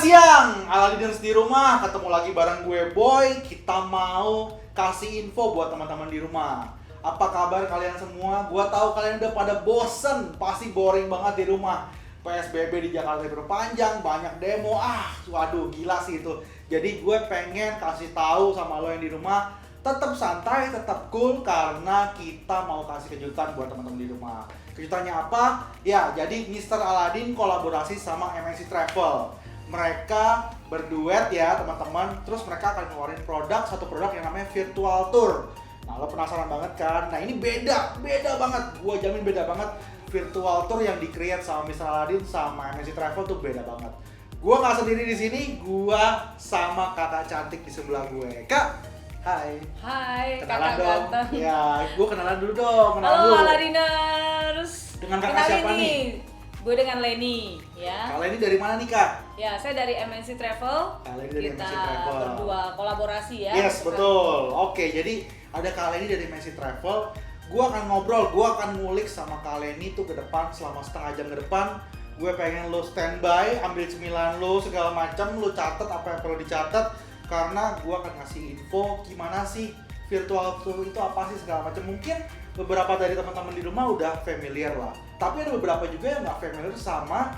siang, ala leaders di rumah, ketemu lagi bareng gue Boy. Kita mau kasih info buat teman-teman di rumah. Apa kabar kalian semua? Gua tahu kalian udah pada bosen, pasti boring banget di rumah. PSBB di Jakarta berpanjang, banyak demo. Waduh, gila sih itu. Jadi gue pengen kasih tahu sama lo yang di rumah, tetap santai, tetap cool karena kita mau kasih kejutan buat teman-teman di rumah. Kejutannya apa? Ya, jadi Mr. Aladin kolaborasi sama MNC Travel. Mereka berduet ya teman-teman, terus mereka akan ngeluarin satu produk yang namanya virtual tour. Nah, lo penasaran banget kan? Nah, ini beda banget. Gua jamin beda banget. Virtual tour yang di-create sama Mr. Aladin sama MNC Travel tuh beda banget. Gua nggak sendiri di sini, gua sama kakak cantik di sebelah gue. Kak, hai. Hai, Kenalan kakak dong. ganteng. Ya, gua kenalan dulu dong. Halo Aladiners. Dengan kakak siapa nih? Gue dengan Leni, ya. Kalau ini dari mana nih, Kak? Ya, saya dari MNC Travel. Kak Leni dari Kita MNC Travel. berdua kolaborasi ya. Yes, betul. Oke, jadi ada Kak Leni dari MNC Travel. Gua akan ngobrol, gua akan ngulik sama Kak Leni tuh ke depan selama setengah jam ke depan. Gue pengen lo standby, ambil cemilan lo segala macam, lo catat apa yang perlu dicatat karena gua akan ngasih info gimana sih virtual tour itu apa sih segala macam. Mungkin beberapa dari teman-teman di rumah udah familiar lah, tapi ada beberapa juga yang nggak familiar sama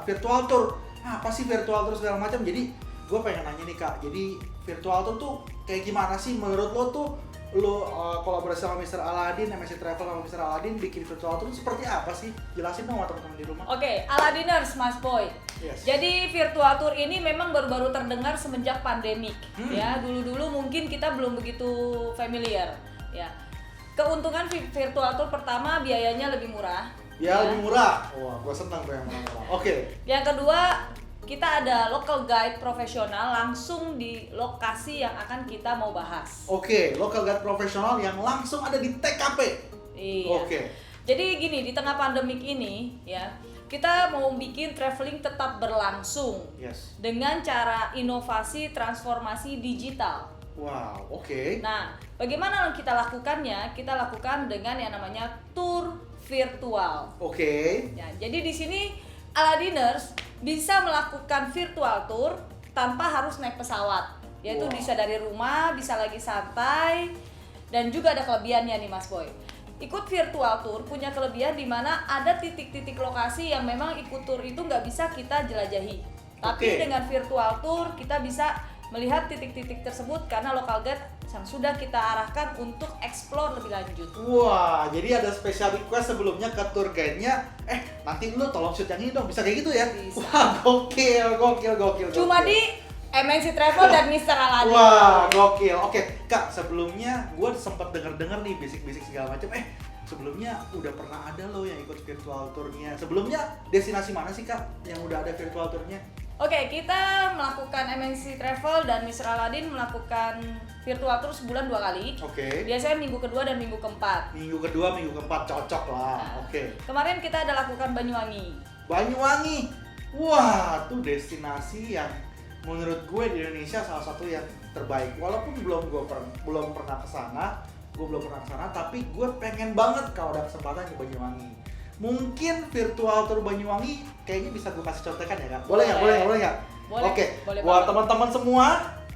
virtual tour. Apa sih virtual tour segala macam? Jadi gue pengen nanya nih Kak, jadi virtual tour tuh kayak gimana sih menurut lo tuh? Lo kolaborasi sama Mr. Aladin, MNC Travel sama Mr. Aladin bikin virtual tour seperti apa sih? Jelasin dong sama teman-teman di rumah. Oke, Aladiners, Mas Boy. Yes. Jadi virtual tour ini memang baru-baru terdengar semenjak pandemik. Ya, dulu-dulu mungkin kita belum begitu familiar. Ya, keuntungan virtual tour pertama biayanya lebih murah. Ya, lebih murah. Wah, gue senang tuh yang murah. Oke. Yang kedua, kita ada local guide profesional langsung di lokasi yang akan kita mau bahas. Oke, local guide profesional yang langsung ada di TKP. Iya. Oke. Jadi gini, di tengah pandemik ini ya, kita mau bikin traveling tetap berlangsung. Yes. Dengan cara inovasi transformasi digital. Wow, oke. Nah, bagaimana kita lakukannya? Kita lakukan dengan yang namanya tour virtual. Oke. Ya, jadi di sini Aladiners bisa melakukan virtual tour tanpa harus naik pesawat. Yaitu Wow. bisa dari rumah, bisa lagi santai, dan juga ada kelebihannya nih Mas Boy. Ikut virtual tour punya kelebihan di mana ada titik-titik lokasi yang memang ikut tour itu nggak bisa kita jelajahi. Tapi Oke. dengan virtual tour kita bisa melihat titik-titik tersebut karena local guide yang sudah kita arahkan untuk explore lebih lanjut. Wah, jadi ada special request sebelumnya ke tour guide-nya. Nanti lu tolong shoot yang ini dong, bisa kayak gitu ya? Bisa. Wah, gokil. Cuma di MNC Travel dan Mr. Aladin. Wah, gokil. Oke, Kak, sebelumnya gue sempat denger nih bisik-bisik segala macam. Sebelumnya udah pernah ada lo yang ikut virtual tour-nya. Sebelumnya destinasi mana sih, Kak, yang udah ada virtual tour-nya? Oke, kita melakukan MNC Travel dan Mr. Aladin melakukan virtual tour sebulan 2 kali. Oke. Biasanya minggu kedua dan minggu keempat. Minggu kedua, minggu keempat cocok lah. Nah, Oke. Kemarin kita ada lakukan Banyuwangi. Banyuwangi. Wah, tuh destinasi yang menurut gue di Indonesia salah satu yang terbaik. Walaupun belum pernah ke sana, tapi gue pengen banget kalau ada kesempatan ke Banyuwangi. Mungkin virtual tour Banyuwangi kayaknya bisa gue kasih contekan ya, Kak? Boleh nggak? Boleh. Oke. Boleh Buat banget. teman-teman semua,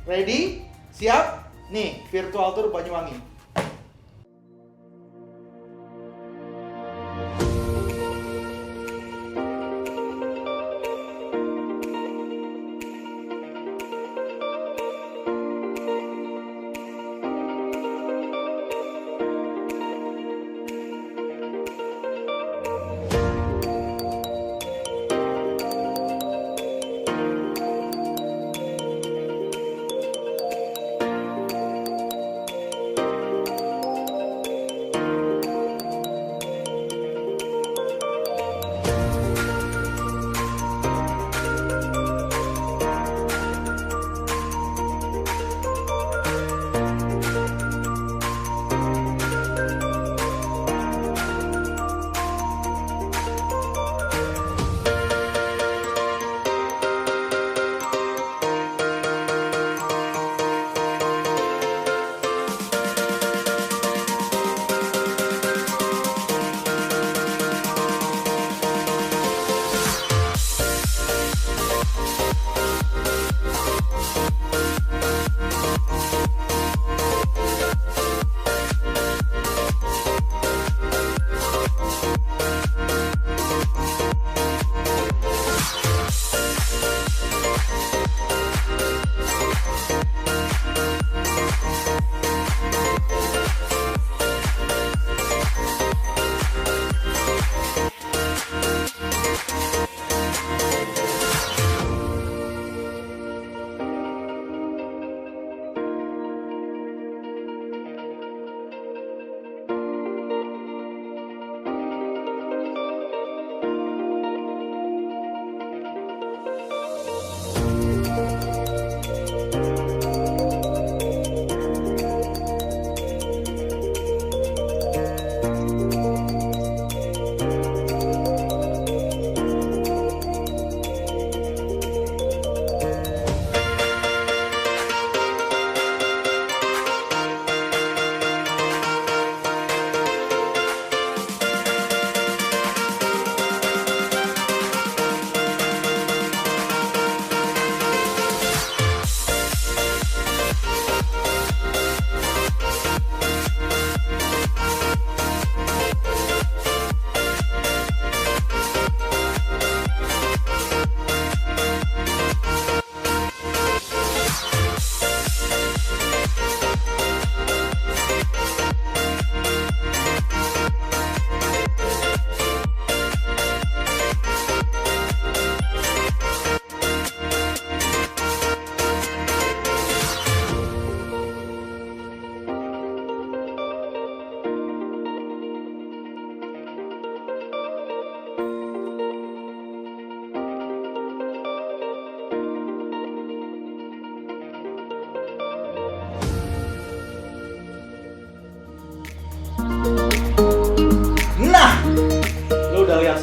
ready? Siap? Nih, virtual tour Banyuwangi.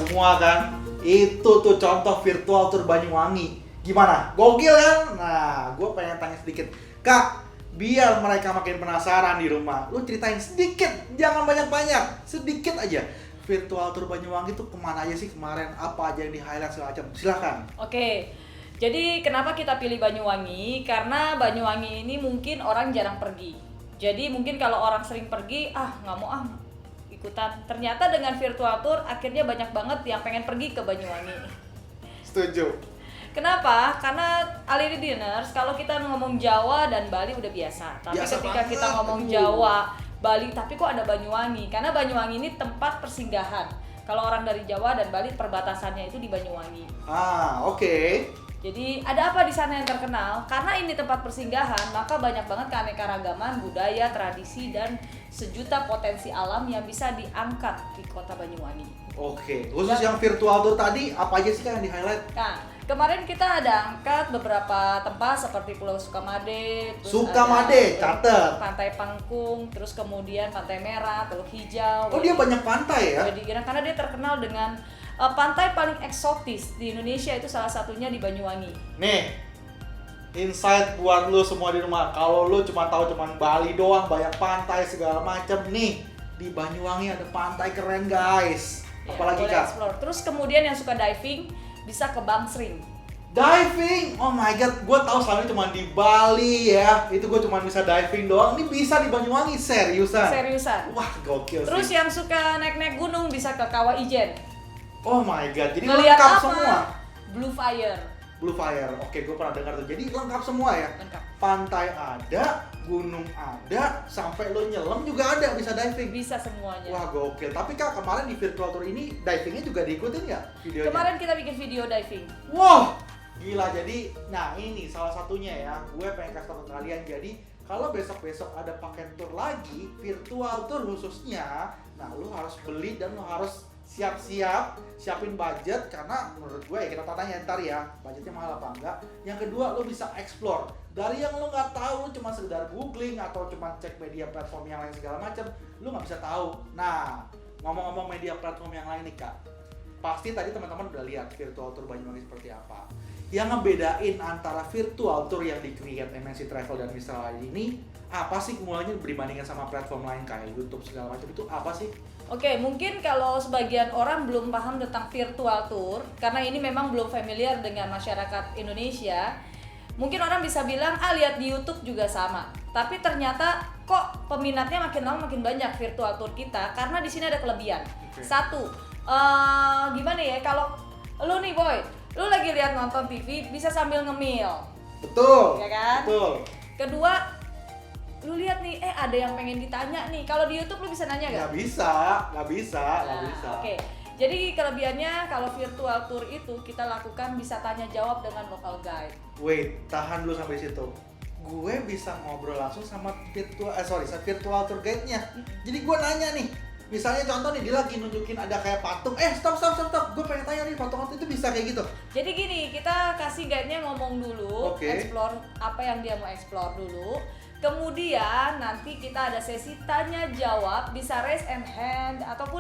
semua kan. Itu tuh contoh virtual tour Banyuwangi. Gimana? Gokil kan? Nah, gue pengen tanya sedikit. Kak, biar mereka makin penasaran di rumah, lu ceritain sedikit, jangan banyak-banyak, sedikit aja. Virtual tour Banyuwangi tuh kemana aja sih kemarin? Apa aja yang di-highlight segala macam? Silahkan. Oke, jadi kenapa kita pilih Banyuwangi? Karena Banyuwangi ini mungkin orang jarang pergi. Jadi mungkin kalau orang sering pergi, nggak mau ikutan. Ternyata dengan virtual tour akhirnya banyak banget yang pengen pergi ke Banyuwangi. Setuju. Kenapa? Karena Already Diners kalau kita ngomong Jawa dan Bali udah biasa. Tapi Biasa ketika kita banget. ngomong Jawa, Bali, tapi kok ada Banyuwangi? Karena Banyuwangi ini tempat persinggahan. Kalau orang dari Jawa dan Bali perbatasannya itu di Banyuwangi. Oke. Jadi ada apa di sana yang terkenal? Karena ini tempat persinggahan, maka banyak banget keanekaragaman budaya, tradisi, dan sejuta potensi alam yang bisa diangkat di kota Banyuwangi. Oke. Khusus yang virtual tour tadi, apa aja sih Kak yang di-highlight? Nah, kemarin kita ada angkat beberapa tempat seperti Pulau Sukamade, terus Sukamade, ada catet. Pantai Pangkung, terus kemudian Pantai Merah, Teluk Hijau. Oh, dia banyak pantai ya? Jadi karena dia terkenal dengan pantai paling eksotis di Indonesia, itu salah satunya di Banyuwangi. Nih, insight buat lu semua di rumah. Kalau lu cuma tahu cuma Bali doang, banyak pantai segala macam nih. Di Banyuwangi ada pantai keren, guys. Ya, Apalagi boleh Kak? explore. Terus kemudian yang suka diving bisa ke Bangsering. Diving, oh my god, gue tahu selama ini cuma di Bali ya. Itu gue cuma bisa diving doang. Ini bisa di Banyuwangi, seriusan. Seriusan. Wah, gokil Terus sih. yang suka naik-naik gunung bisa ke Kawah Ijen. Oh my god, jadi Ngeliat lengkap apa? semua. Blue Fire. Blue Fire, oke gue pernah dengar tuh. Jadi lengkap semua ya. Lengkap. Pantai ada, gunung ada, sampai lo nyelam juga ada, bisa diving. Bisa semuanya. Wah gokil. Tapi Kak, kemarin di virtual tour ini divingnya juga diikutin nggak videonya? Kemarin kita bikin video diving. Wah, gila. Jadi, nah ini salah satunya ya. Gue pengen kasih tau ke kalian. Jadi, kalau besok-besok ada paket tour lagi, virtual tour khususnya, nah lo harus beli dan lo harus siap-siap, siapin budget. Karena menurut gue ya, kita tanya ntar ya, budgetnya mahal apa enggak. Yang kedua, lo bisa explore. Dari yang lo nggak tahu, lo cuma sekedar googling atau cuma cek media platform yang lain segala macam, lo nggak bisa tahu. Nah, ngomong-ngomong media platform yang lain nih Kak, pasti tadi teman-teman udah lihat virtual tour Banyuwangi seperti apa. Yang ngebedain antara virtual tour yang di-create MNC Travel dan Mr. Lain ini, apa sih mulanya dibandingkan sama platform lain kayak YouTube segala macam, itu apa sih? Oke, mungkin kalau sebagian orang belum paham tentang virtual tour, karena ini memang belum familiar dengan masyarakat Indonesia, mungkin orang bisa bilang, lihat di YouTube juga sama. Tapi ternyata kok peminatnya makin lama makin banyak virtual tour kita, karena di sini ada kelebihan. Oke. Satu, gimana ya, kalau lu nih Boy, lu lagi lihat nonton TV bisa sambil ngemil. Betul. Ya kan? Betul. Kedua, lu lihat nih, ada yang pengen ditanya nih. Kalau di YouTube lu bisa nanya Nggak gak? bisa, nggak bisa. Oke. Jadi kelebihannya kalau virtual tour itu kita lakukan bisa tanya jawab dengan local guide. Wait, tahan dulu sampai situ. Gue bisa ngobrol langsung sama virtual tour guide-nya. Jadi gue nanya nih, misalnya contoh nih dia lagi nunjukin ada kayak patung. Stop. Gue pengen tanya nih, patung itu bisa kayak gitu. Jadi gini, kita kasih guide-nya ngomong dulu, Oke. explore apa yang dia mau explore dulu. Kemudian nanti kita ada sesi tanya jawab, bisa raise and hand ataupun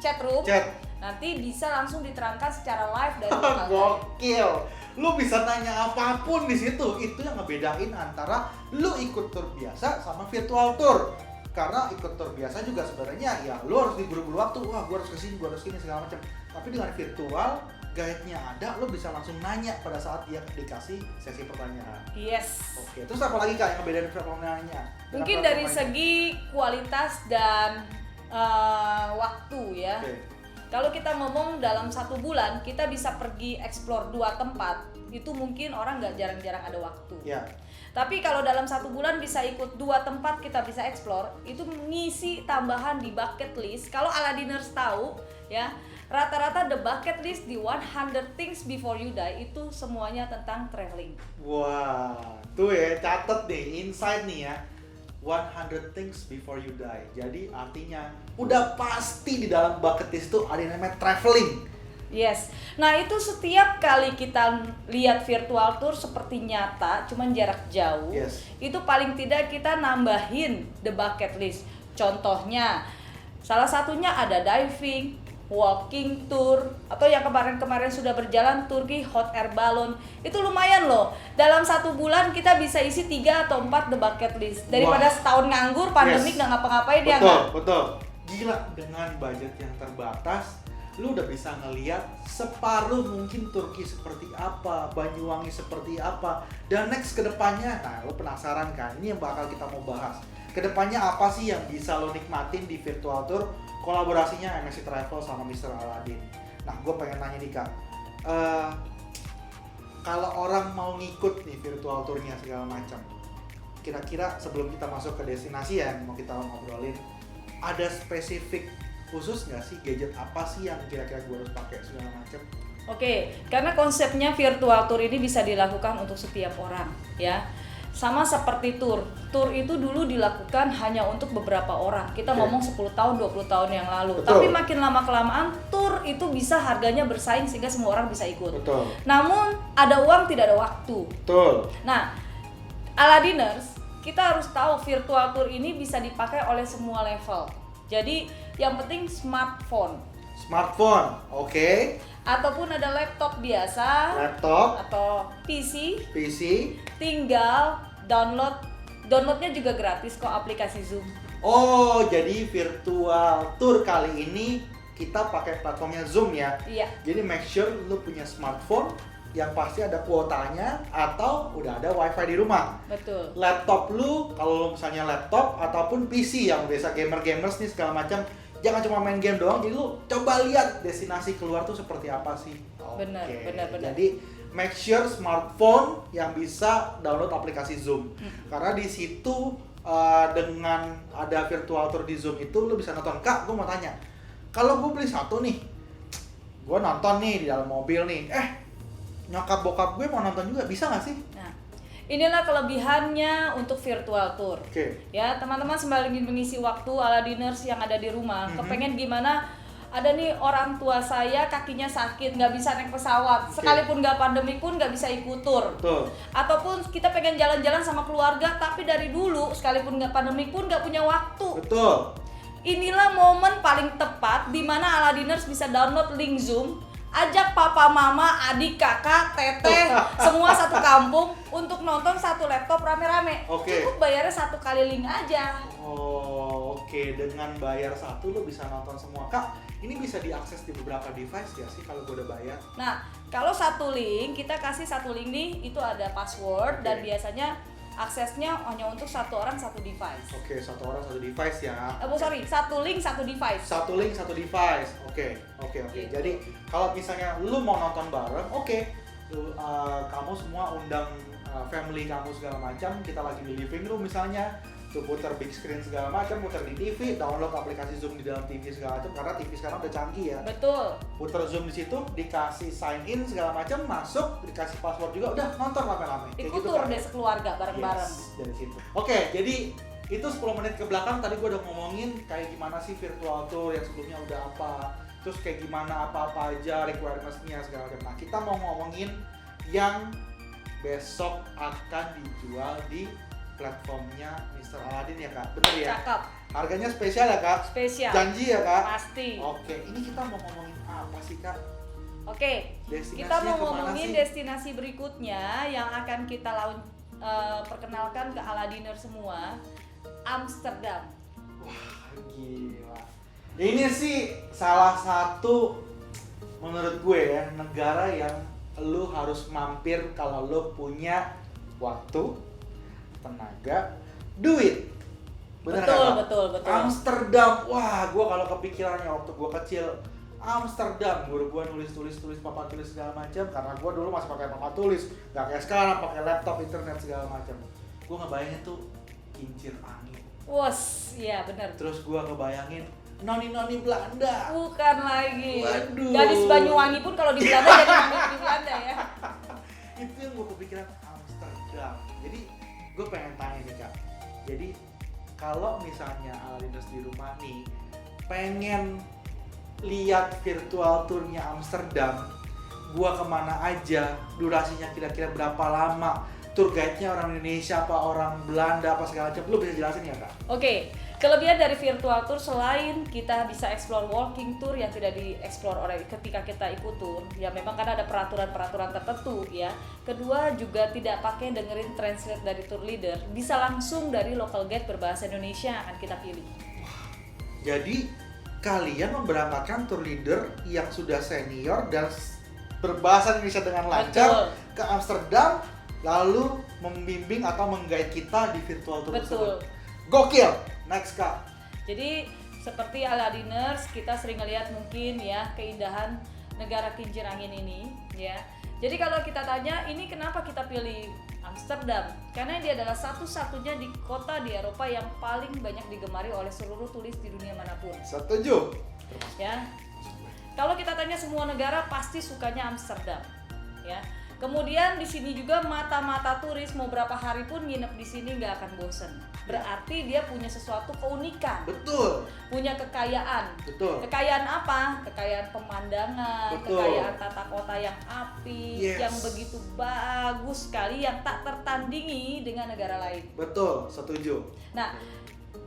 chat room. Chat. Nanti bisa langsung diterangkan secara live dari local guide. Gokil. Lu bisa tanya apapun di situ. Itu yang ngebedain antara lu ikut tour biasa sama virtual tour. Karena ikut tour biasa juga sebenarnya ya lu harus diburu-buru waktu. Wah, gua harus kesini, gua harus kesini segala macam. Tapi dengan virtual, guide-nya ada, lu bisa langsung nanya pada saat dia dikasih sesi pertanyaan. Yes. Oke, terus apa lagi Kak yang ngebedain platform lainnya? Mungkin dari segi kualitas dan waktu ya. Oke. Kalau kita ngomong dalam 1 bulan kita bisa pergi explore 2 tempat, itu mungkin orang nggak jarang-jarang ada waktu. Ya. Tapi kalau dalam 1 bulan bisa ikut 2 tempat kita bisa explore, itu ngisi tambahan di bucket list. Kalau Aladiners tahu ya, rata-rata the bucket list di 100 things before you die itu semuanya tentang traveling. Wah, tuh ya, catet deh, insight nih ya. 100 things before you die. Jadi artinya udah pasti di dalam bucket list itu ada yang namanya traveling. Yes. Nah, itu setiap kali kita lihat virtual tour seperti nyata, cuman jarak jauh. Yes. Itu paling tidak kita nambahin the bucket list. Contohnya, salah satunya ada diving, walking tour, atau yang kemarin-kemarin sudah berjalan Turki hot air balloon. Itu lumayan loh. Dalam 1 bulan kita bisa isi 3 atau 4 the bucket list. Daripada setahun nganggur, pandemik nggak ngapa-ngapain dia nggak. Betul. Gila, dengan budget yang terbatas, lu udah bisa ngeliat separuh mungkin Turki seperti apa, Banyuwangi seperti apa, dan next kedepannya. Nah, lu penasaran kan? Ini yang bakal kita mau bahas. Kedepannya apa sih yang bisa lo nikmatin di virtual tour kolaborasinya MSC Travel sama Mr. Aladin. Nah, gue pengen nanya nih Kak, kalau orang mau ngikut nih virtual tournya segala macam, kira-kira sebelum kita masuk ke destinasi yang mau kita ngobrolin, ada spesifik khusus nggak sih, gadget apa sih yang kira-kira gue harus pakai segala macam? Oke, karena konsepnya virtual tour ini bisa dilakukan untuk setiap orang, ya. Sama seperti tour itu dulu dilakukan hanya untuk beberapa orang. Kita ngomong 10 tahun, 20 tahun yang lalu. Betul. Tapi makin lama-kelamaan tour itu bisa harganya bersaing sehingga semua orang bisa ikut. Betul. Namun ada uang tidak ada waktu. Betul. Nah, Aladiners, kita harus tahu virtual tour ini bisa dipakai oleh semua level. Jadi yang penting smartphone. Oke. Ataupun ada laptop biasa, Laptop, atau PC, tinggal downloadnya juga gratis kok aplikasi Zoom. Oh, jadi virtual tour kali ini kita pakai platformnya Zoom ya? Iya. Jadi make sure lu punya smartphone yang pasti ada kuotanya atau udah ada wifi di rumah. Betul. Laptop lu, kalau lu misalnya laptop ataupun PC yang biasa gamers nih segala macam, jangan cuma main game doang, jadi lu coba lihat destinasi keluar tuh seperti apa sih. Benar. Jadi make sure smartphone yang bisa download aplikasi Zoom. Karena di situ dengan ada virtual tour di Zoom itu lu bisa nonton. Kak, gue mau tanya, kalau gue beli satu nih, gue nonton nih di dalam mobil nih, nyokap bokap gue mau nonton juga, bisa nggak sih? Nah, inilah kelebihannya untuk virtual tour. Oke. Ya, teman-teman sembari mengisi waktu Aladiners yang ada di rumah, kepengen gimana? Ada nih orang tua saya kakinya sakit, nggak bisa naik pesawat, sekalipun nggak pandemi pun nggak bisa ikut tour. Betul. Ataupun kita pengen jalan-jalan sama keluarga, tapi dari dulu sekalipun nggak pandemi pun nggak punya waktu. Betul. Inilah momen paling tepat di mana Aladiners bisa download link Zoom, ajak papa, mama, adik, kakak, teteh, semua satu kampung untuk nonton satu laptop rame-rame. Oke. Cukup bayarnya 1 kali link aja. Oh, oke. Dengan bayar satu lo bisa nonton semua. Kak, ini bisa diakses di beberapa device ya sih kalau gue udah bayar? Nah, kalau satu link, kita kasih satu link nih, itu ada password dan biasanya aksesnya hanya untuk satu orang satu device. Oke, satu orang satu device ya. Satu link satu device. Satu link satu device. Oke. Gitu. Jadi kalau misalnya lu mau nonton bareng, kamu semua undang family kamu segala macam, kita lagi di living room misalnya, tuh putar big screen segala macam, putar di TV, download aplikasi Zoom di dalam TV segala macam, karena TV sekarang udah canggih ya. Betul. Putar Zoom di situ, dikasih sign in segala macam, masuk, dikasih password juga, udah nonton rame-rame. Kayak Ikut gitu tour kan? deh sekeluarga bareng-bareng. Yes, dari situ. Oke, jadi itu 10 menit ke belakang tadi gue udah ngomongin kayak gimana sih virtual tour yang sebelumnya udah apa, terus kayak gimana apa-apa aja requirements-nya segala macam. Nah, kita mau ngomongin yang besok akan dijual di platformnya Mr. Aladin ya Kak, bener ya? Cakep. Harganya spesial ya Kak? Spesial. Janji ya Kak? Pasti. Oke, ini kita mau ngomongin apa sih Kak? Oke, Destinasinya kita mau kemana ngomongin sih? destinasi berikutnya yang akan kita perkenalkan ke Aladiner semua, Amsterdam. Wah, gila. Ini sih salah satu menurut gue ya, negara yang lu harus mampir kalau lu punya waktu, tenaga, duit. Bener Betul. Amsterdam, wah, gue kalau kepikirannya waktu gue kecil, Amsterdam, guru gue nulis papan tulis segala macam, karena gue dulu masih pakai papan tulis, nggak kayak sekarang pakai laptop, internet segala macam. Gue ngebayangin tuh kincir angin. Wos, iya benar. Terus gue ngebayangin noni-noni Belanda. Bukan lagi. Waduh. Gadis Banyuwangi pun kalau di Belanda jadi di Belanda ya. Itu yang gue kepikiran, Amsterdam. Jadi gue pengen tanya nih Kak. Jadi kalau misalnya Aladiners di rumah nih pengen lihat virtual tournya Amsterdam, gua kemana aja, durasinya kira-kira berapa lama, tour guide-nya orang Indonesia apa orang Belanda apa segala macam, lu bisa jelasin ya Kak? Oke, Kelebihan dari virtual tour selain kita bisa explore walking tour yang tidak di-explore oleh ketika kita ikut tour, ya memang karena ada peraturan-peraturan tertentu ya. Kedua juga tidak pakai dengerin translate dari tour leader, bisa langsung dari local guide berbahasa Indonesia yang akan kita pilih. Jadi kalian memberangkatkan tour leader yang sudah senior dan berbahasa Indonesia dengan lancar ke Amsterdam, lalu membimbing atau meng-guide kita di virtual tour tersebut. Gokil. Next Kak. Jadi seperti Aladiners, kita sering ngelihat mungkin ya keindahan negara kincir angin ini ya. Jadi kalau kita tanya ini kenapa kita pilih Amsterdam? Karena dia adalah satu-satunya di kota di Eropa yang paling banyak digemari oleh seluruh turis di dunia manapun. Setuju. Ya. Kalau kita tanya semua negara pasti sukanya Amsterdam ya. Kemudian di sini juga mata-mata turis mau berapa hari pun nginep di sini nggak akan bosen. Berarti dia punya sesuatu keunikan. Betul. Punya kekayaan. Betul. Kekayaan apa? Kekayaan pemandangan, Betul. kekayaan tata kota yang apik, Yes. yang begitu bagus sekali, yang tak tertandingi dengan negara lain. Betul, setuju. Nah,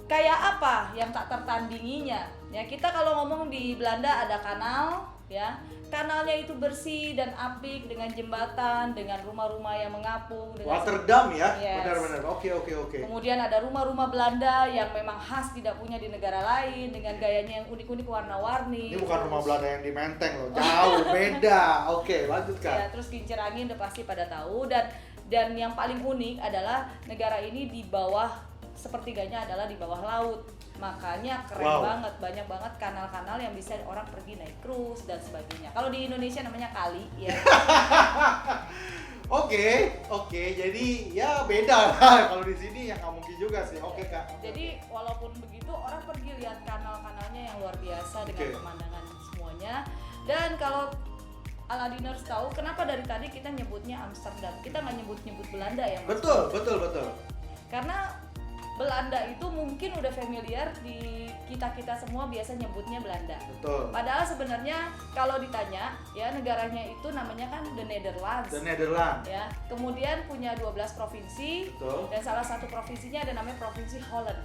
kayak apa yang tak tertandinginya? Ya, kita kalau ngomong di Belanda ada kanal, ya. Kanalnya itu bersih dan apik dengan jembatan, dengan rumah-rumah yang mengapung, dengan Rotterdam ya. Yes. Benar-benar. Oke. Kemudian ada rumah-rumah Belanda yang memang khas tidak punya di negara lain dengan gayanya yang unik-unik warna-warni. Ini bukan rumah Belanda yang di Menteng loh. Jauh, beda. Oke, lanjut Kak. Ya, terus kincir angin udah pasti pada tahu dan yang paling unik adalah negara ini di bawah sepertiganya adalah di bawah laut. Makanya keren banget, banyak banget kanal-kanal yang bisa orang pergi naik cruise dan sebagainya. Kalau di Indonesia namanya kali ya. Oke, jadi ya beda lah kalau di sini ya nggak mungkin juga sih. Oke Kak. Jadi walaupun begitu orang pergi lihat kanal-kanalnya yang luar biasa dengan pemandangan semuanya. Dan kalau Aladiners tahu kenapa dari tadi kita nyebutnya Amsterdam, kita nggak nyebut Belanda ya Mas? Betul. Karena Belanda itu mungkin udah familiar di kita semua biasa nyebutnya Belanda. Betul. Padahal sebenarnya kalau ditanya ya negaranya itu namanya kan The Netherlands. The Netherlands. Ya. Kemudian punya 12 provinsi. Betul. Dan salah satu provinsinya ada namanya Provinsi Holland.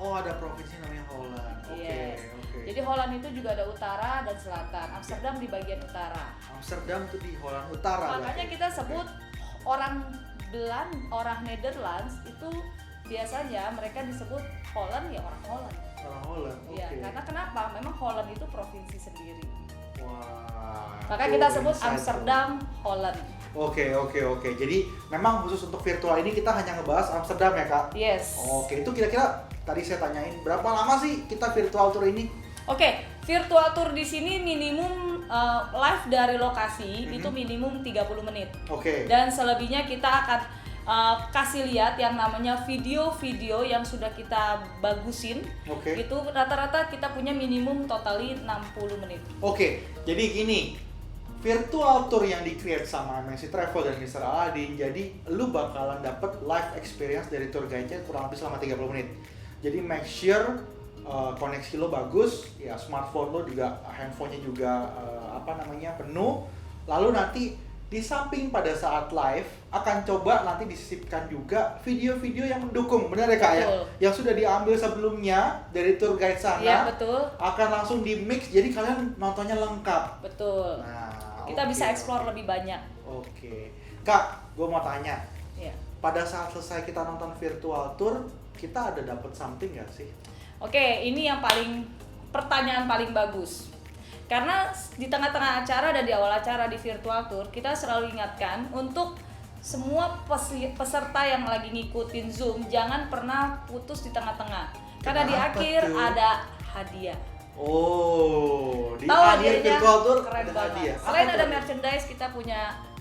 Oh, ada provinsi namanya Holland. Oke. Jadi Holland itu juga ada utara dan selatan. Amsterdam di bagian utara. Amsterdam tuh di Holland utara. Makanya kita sebut orang Netherlands itu biasanya mereka disebut Holland ya orang Holland. Orang Holland. Oke. Ya, karena kenapa? Memang Holland itu provinsi sendiri. Wah. Maka kita sebut Amsterdam Holland. Oke. Jadi memang khusus untuk virtual ini kita hanya ngebahas Amsterdam ya Kak? Yes. Oke, itu kira-kira tadi saya tanyain berapa lama sih kita virtual tour ini? Oke, virtual tour di sini minimum live dari lokasi itu minimum 30 menit. Oke. Dan selebihnya kita akan kasih lihat yang namanya video-video yang sudah kita bagusin. Oke. Itu rata-rata kita punya minimum totali 60 menit. Oke, jadi gini, virtual tour yang di-create sama MSC Travel dan Mr. Aladin, jadi lu bakalan dapet live experience dari tour guide-nya kurang lebih selama 30 menit. Jadi make sure koneksi lo bagus, ya smartphone lo juga, handphonenya juga penuh. Lalu nanti di samping pada saat live akan coba nanti disisipkan juga video-video yang mendukung, benar ya Kak ya? Yang sudah diambil sebelumnya dari tour guide sana. Iya, betul. Akan langsung di mix, jadi kalian nontonnya lengkap. Betul. Nah, kita bisa explore lebih banyak. Oke. Kak, gue mau tanya. Iya. Pada saat selesai kita nonton virtual tour, kita ada dapat something nggak sih? Oke, ini yang pertanyaan paling bagus. Karena di tengah-tengah acara dan di awal acara di virtual tour, kita selalu ingatkan untuk semua peserta yang lagi ngikutin Zoom jangan pernah putus di tengah-tengah. Karena di akhir ada hadiah. Oh, di Tahu akhir virtual tour keren ada banget. hadiah. Selain Apa ada tuh? merchandise, kita punya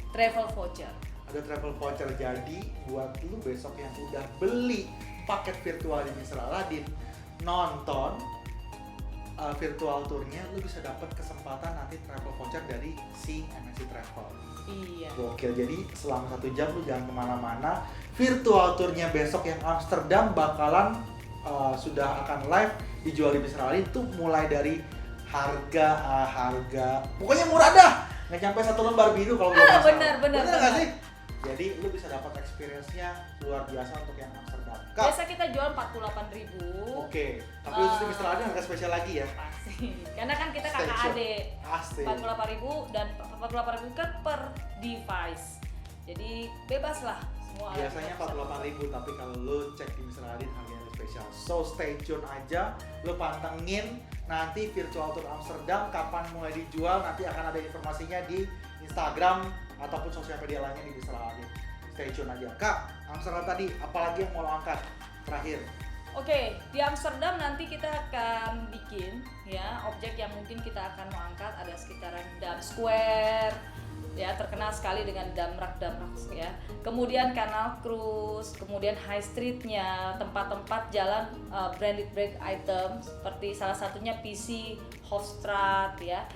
travel voucher. Ada travel voucher, jadi buat lu besok yang udah beli paket virtual di Mr. Aladin, nonton virtual tournya, lu bisa dapat kesempatan nanti travel voucher dari si MSC Travel. Iya. Gokil, jadi selama 1 jam lu jangan kemana-mana. Virtual tournya besok yang Amsterdam bakalan sudah akan live dijual di Mr. Aladin tuh mulai dari harga pokoknya murah dah, nggak nyampe 1 lembar biru kalau belum masalah. Benar. Nggak sih? Jadi lu bisa dapat experience-nya luar biasa untuk yang Amsterdam. Kak, Biasa kita jual 48.000. oke. Tapi khusus di Mr. Aladin harga spesial lagi ya. Pasti. Karena kan kita kakak Station. adik. Pasti. 48.000 dan 48.000 kan per device. Jadi bebas lah semua. Biasanya 48.000, tapi kalau lu cek di Mr. Aladin harganya lebih spesial. So stay tune aja, lu pantengin nanti virtual tour Amsterdam kapan mulai dijual, nanti akan ada informasinya di Instagram ataupun sosial media lainnya di Mr. Aladin. Stay tune aja. Kak, Amsterdam tadi apalagi yang mau lo angkat terakhir? Oke, di Amsterdam nanti kita akan bikin ya objek yang mungkin kita akan mau angkat ada sekitaran Dam Square ya, terkenal sekali dengan Damrak ya. Kemudian Canal Cruise, kemudian High Street-nya, tempat-tempat jalan branded item seperti salah satunya PC Hofstraat ya.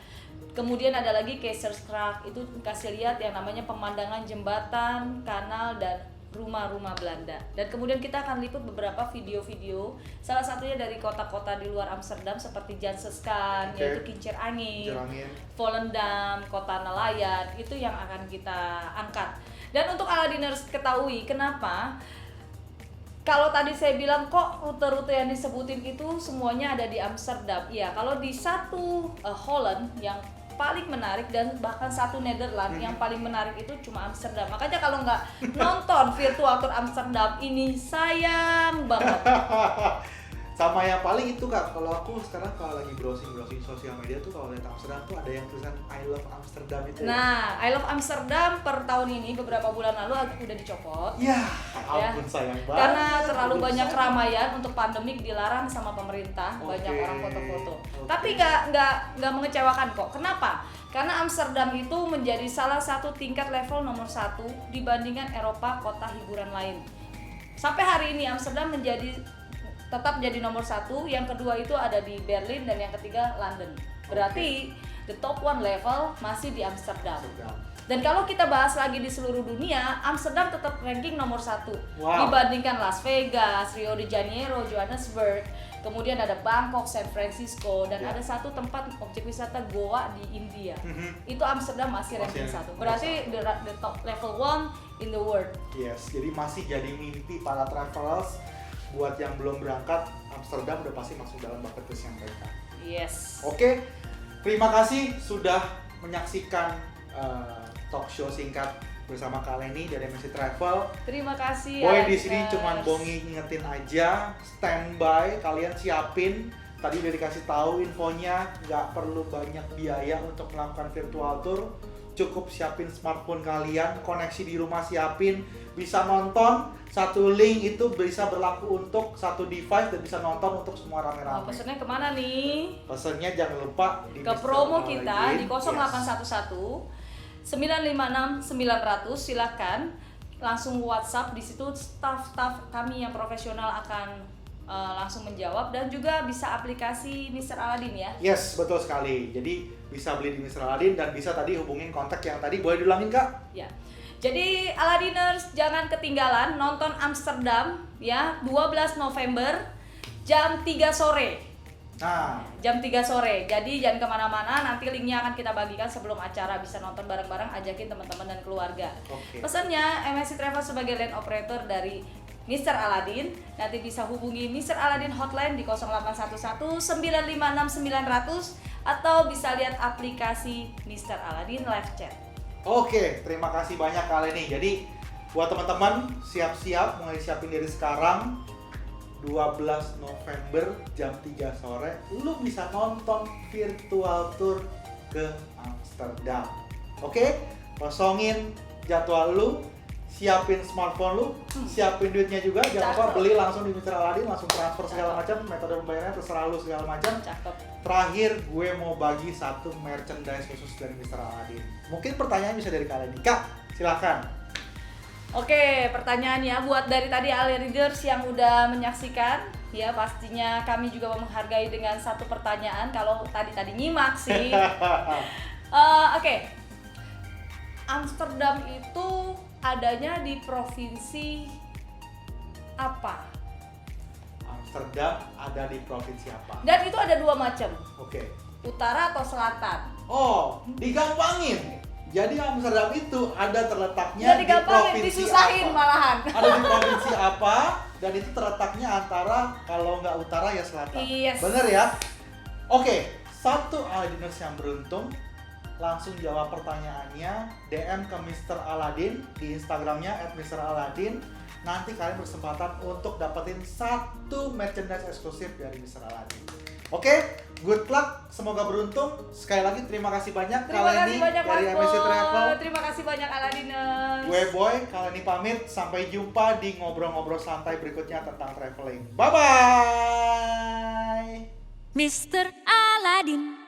Kemudian ada lagi Keizersgracht, itu kasih lihat yang namanya pemandangan jembatan, kanal dan rumah-rumah Belanda. Dan kemudian kita akan liput beberapa video-video, salah satunya dari kota-kota di luar Amsterdam seperti Janseskan, yaitu Kincir Angin, Volendam, Kota Nelayan, itu yang akan kita angkat. Dan untuk Aladiners ketahui kenapa kalau tadi saya bilang kok rute-rute yang disebutin itu semuanya ada di Amsterdam. Iya, kalau di satu Holland yang paling menarik dan bahkan satu Nederland yang paling menarik itu cuma Amsterdam. Makanya kalau nggak nonton virtual tour Amsterdam ini sayang banget. Sama yang paling itu Kak, kalau aku sekarang kalau lagi browsing sosial media tuh kalau lihat Amsterdam tuh ada yang tulisan I love Amsterdam itu. Nah, I love Amsterdam per tahun ini beberapa bulan lalu udah dicopot. Ya, ampun sayang banget. Karena terlalu banyak keramaian untuk pandemik dilarang sama pemerintah, banyak orang foto-foto. Tapi nggak mengecewakan kok. Kenapa? Karena Amsterdam itu menjadi salah satu tingkat level nomor 1 dibandingkan Eropa kota hiburan lain. Sampai hari ini Amsterdam tetap jadi nomor 1, yang kedua itu ada di Berlin dan yang ketiga London. Berarti the top 1 level masih di Amsterdam. Dan kalau kita bahas lagi di seluruh dunia, Amsterdam tetap ranking nomor 1 dibandingkan Las Vegas, Rio de Janeiro, Johannesburg, kemudian ada Bangkok, San Francisco, dan ada satu tempat objek wisata Goa di India. Itu Amsterdam masih ranking 1. Berarti the top level 1 in the world. Yes, jadi masih jadi mimpi para travelers. Buat yang belum berangkat, Amsterdam udah pasti masuk dalam bucket list yang mereka. Yes. Oke, terima kasih sudah menyaksikan talk show singkat bersama Kak Leni dari MSC Travel. Terima kasih. Boy di sini cuman bongi ngingetin aja, standby, kalian siapin. Tadi udah dikasih tahu infonya, nggak perlu banyak biaya untuk melakukan virtual tour. Cukup siapin smartphone kalian, koneksi di rumah siapin, bisa nonton, satu link itu bisa berlaku untuk satu device dan bisa nonton untuk semua rame-rame. Pesennya kemana nih? Pesennya jangan lupa di ke promo kita di 0811 956 900, silakan langsung WhatsApp, di situ staff kami yang profesional akan langsung menjawab, dan juga bisa aplikasi Mr. Aladin ya. Yes, betul sekali. Jadi bisa beli di Mr. Aladin dan bisa tadi hubungin kontak yang tadi. Boleh diulangin Kak? Ya. Jadi Aladiners jangan ketinggalan nonton Amsterdam ya, 12 November jam 3 sore. Nah, Jam 3 sore. Jadi jangan kemana-mana, nanti linknya akan kita bagikan sebelum acara, bisa nonton bareng-bareng, ajakin teman-teman dan keluarga. Pesannya MSC Travel sebagai land operator dari Mr. Aladin, nanti bisa hubungi Mr. Aladin hotline di 0811 956 900 atau bisa lihat aplikasi Mr. Aladin live chat. Oke, terima kasih banyak Kak Leni. Jadi buat teman-teman siap-siap, mulai siapin dari sekarang. 12 November jam 3 sore lu bisa nonton virtual tour ke Amsterdam. Oke? Kosongin jadwal lu, siapin smartphone lu, siapin duitnya juga. Jangan lupa beli langsung di Mr. Aladin, langsung transfer segala macam, metode pembayarannya terserah lu segala macam. Terakhir gue mau bagi satu merchandise khusus dari Mr. Aladin. Mungkin pertanyaan bisa dari kalian nih. Kak, silakan. Oke, pertanyaannya buat dari tadi Aladiners yang udah menyaksikan, ya pastinya kami juga menghargai dengan satu pertanyaan kalau tadi nyimak sih. Oke. Amsterdam itu adanya di provinsi apa? Amsterdam ada di provinsi apa? Dan itu ada 2 macam. Oke. Utara atau selatan? Oh, digampangin. Jadi Amsterdam itu ada terletaknya Jadi di gampang provinsi disusahin apa? malahan. Ada di provinsi apa? Dan itu terletaknya antara kalau nggak utara ya selatan. Yes. Bener ya? Oke, satu Aladiners yang beruntung langsung jawab pertanyaannya, DM ke Mr. Aladin di Instagramnya @MrAladin. Nanti kalian berkesempatan untuk dapetin satu merchandise eksklusif dari Mr. Aladin. Oke, good luck, semoga beruntung. Sekali lagi terima kasih banyak Terima kasih banyak dari Mas MSC Travel. Boy. Terima kasih banyak Aladiners. Gue Boy, kalian pamit. Sampai jumpa di ngobrol-ngobrol santai berikutnya tentang traveling. Bye bye. Mr. Aladdin.